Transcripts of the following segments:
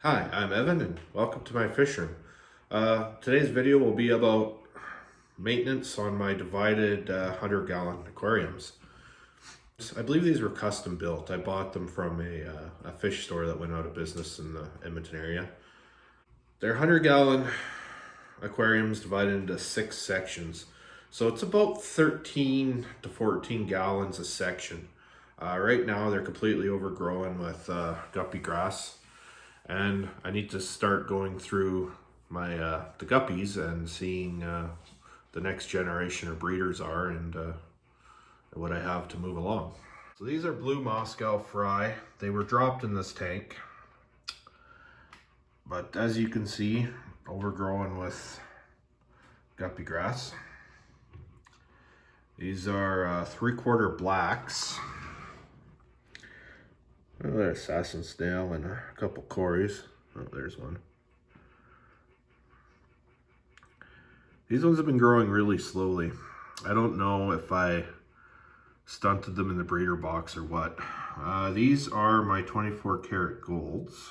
Hi, I'm Evan and welcome to my fish room. Today's video will be about maintenance on my divided 100-gallon aquariums. I believe these were custom built. I bought them from a fish store that went out of business in the Edmonton area. They're 100-gallon aquariums divided into 6 sections. So it's about 13 to 14 gallons a section. Right now they're completely overgrown with guppy grass. And I need to start going through my the guppies and seeing the next generation of breeders are and what I have to move along. So these are blue Moscow fry. They were dropped in this tank, but as you can see, overgrown with guppy grass. These are 3/4 blacks. Oh, there's assassin snail and a couple cories. Oh, there's one. These ones have been growing really slowly. I don't know if I stunted them in the breeder box or what. These are my 24 karat golds.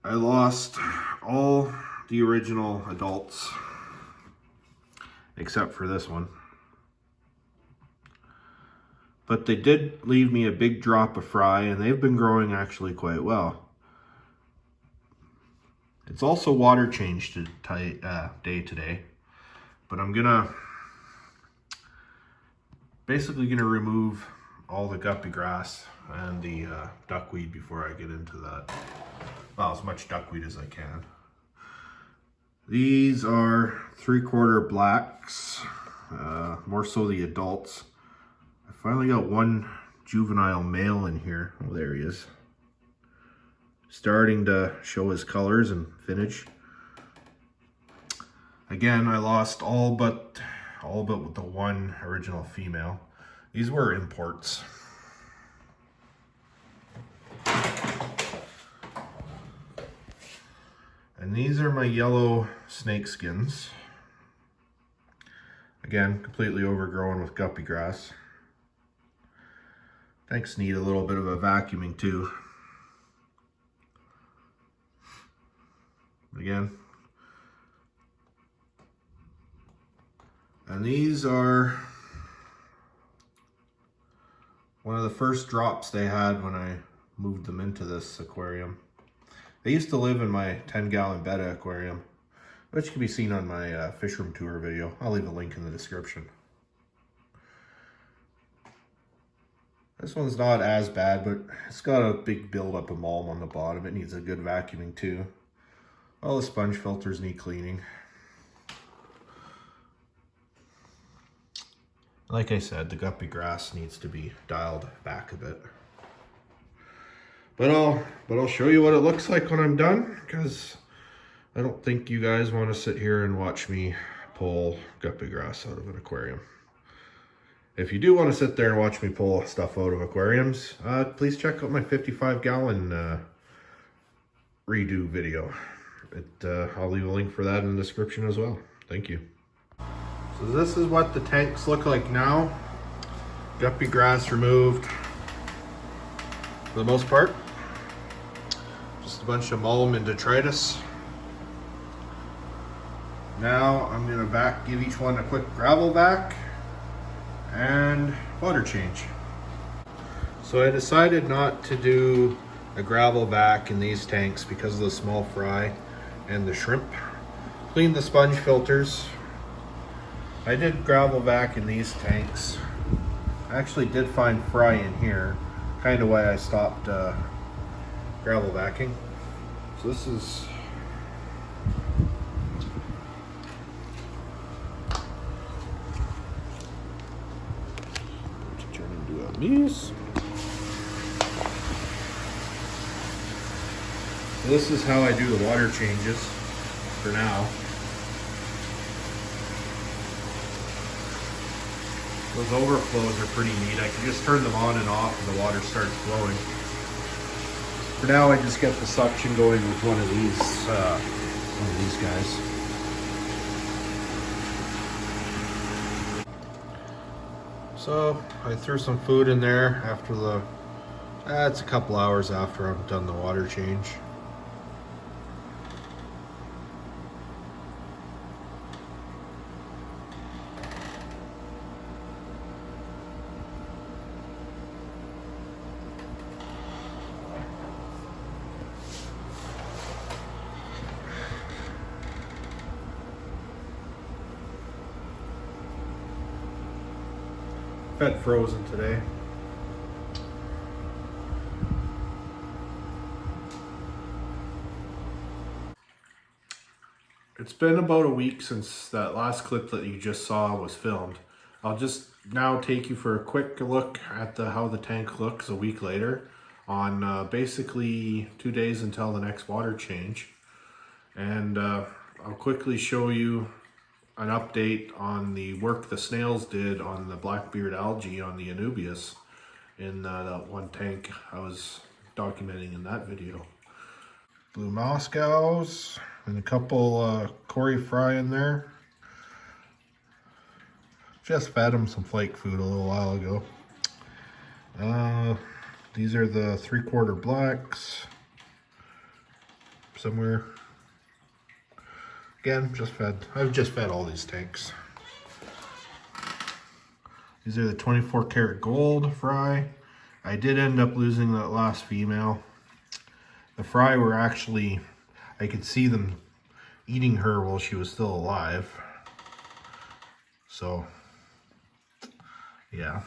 I lost all the original adults except for this one. But they did leave me a big drop of fry, and they've been growing actually quite well. It's also water change day today, but I'm basically gonna remove all the guppy grass and the duckweed before I get into that. Well, as much duckweed as I can. These are 3/4 blacks, more so the adults. I finally got one juvenile male in here. Oh, there he is. Starting to show his colors and finish. Again, I lost all but the one original female. These were imports. And these are my yellow snake skins. Again, completely overgrown with guppy grass. Tanks need a little bit of a vacuuming too. Again. And these are one of the first drops they had when I moved them into this aquarium. They used to live in my 10-gallon betta aquarium, which can be seen on my fish room tour video. I'll leave a link in the description. This one's not as bad, but it's got a big buildup of mulm on the bottom. It needs a good vacuuming too. All the sponge filters need cleaning. Like I said, the guppy grass needs to be dialed back a bit. But I'll show you what it looks like when I'm done, because I don't think you guys want to sit here and watch me pull guppy grass out of an aquarium. If you do want to sit there and watch me pull stuff out of aquariums, please check out my 55-gallon redo video. I'll leave a link for that in the description as well. Thank you. So this is what the tanks look like now. Guppy grass removed for the most part. Just a bunch of mulm and detritus. Now I'm going to give each one a quick gravel vac and water change. So I decided not to do a gravel vac in these tanks because of the small fry and the shrimp. Clean the sponge filters. I did gravel vac in these tanks. I actually did find fry in here, kind of why I stopped gravel vacuuming. So this is these. This is how I do the water changes for now. Those overflows are pretty neat. I can just turn them on and off and the water starts flowing. For now, I just get the suction going with one of these guys. So I threw some food in there after the It's a couple hours after I've done the water change. Fed frozen today. It's been about a week since that last clip that you just saw was filmed. I'll just now take you for a quick look at how the tank looks a week later on basically 2 days until the next water change. And I'll quickly show you an update on the work the snails did on the blackbeard algae on the Anubias in that one tank I was documenting in that video. Blue Moscows and a couple Cory fry in there. Just fed them some flake food a little while ago. These are the 3/4 blacks. Somewhere. Again, I've just fed all these tanks. These are the 24 karat gold fry. I did end up losing that last female. The fry were actually, I could see them eating her while she was still alive. So, yeah.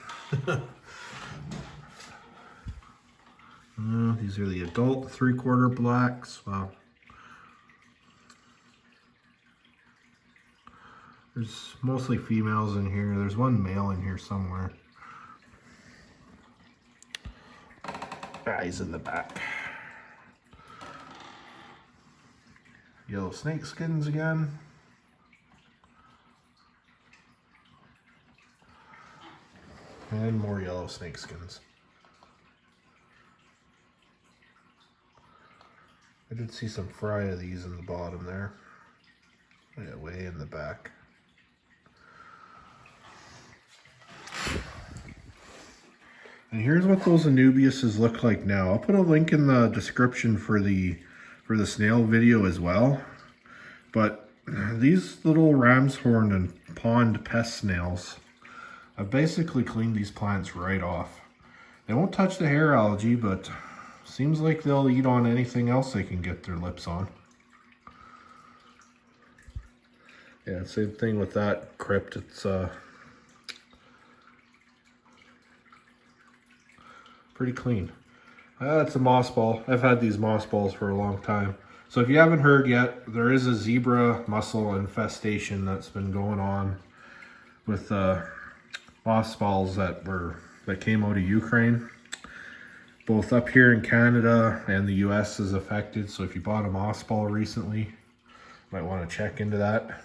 These are the adult 3/4 blacks. Wow. There's mostly females in here. There's one male in here somewhere. He's in the back. Yellow snake skins again. And more yellow snake skins. I did see some fry of these in the bottom there. Yeah, way in the back. And here's what those Anubiases look like now. I'll put a link in the description for the snail video as well. But these little ram's horn and pond pest snails, I've basically cleaned these plants right off. They won't touch the hair algae, but seems like they'll eat on anything else they can get their lips on. Yeah, same thing with that crypt. It's pretty clean. That's a moss ball. I've had these moss balls for a long time. So if you haven't heard yet, there is a zebra mussel infestation that's been going on with moss balls that came out of Ukraine. Both up here in Canada and the US is affected. So if you bought a moss ball recently, you might want to check into that.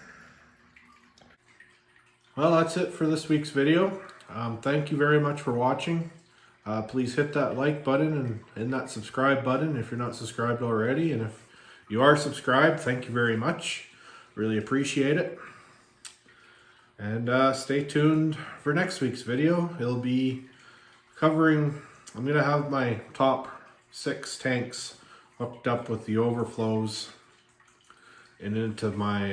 Well, that's it for this week's video. Thank you very much for watching. Please hit that like button and that subscribe button if you're not subscribed already. And if you are subscribed, thank you very much. Really appreciate it. And stay tuned for next week's video. It'll be covering, I'm going to have my top 6 tanks hooked up with the overflows and into my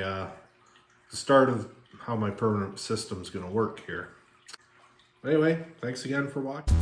the start of how my permanent system is going to work here. Anyway, thanks again for watching.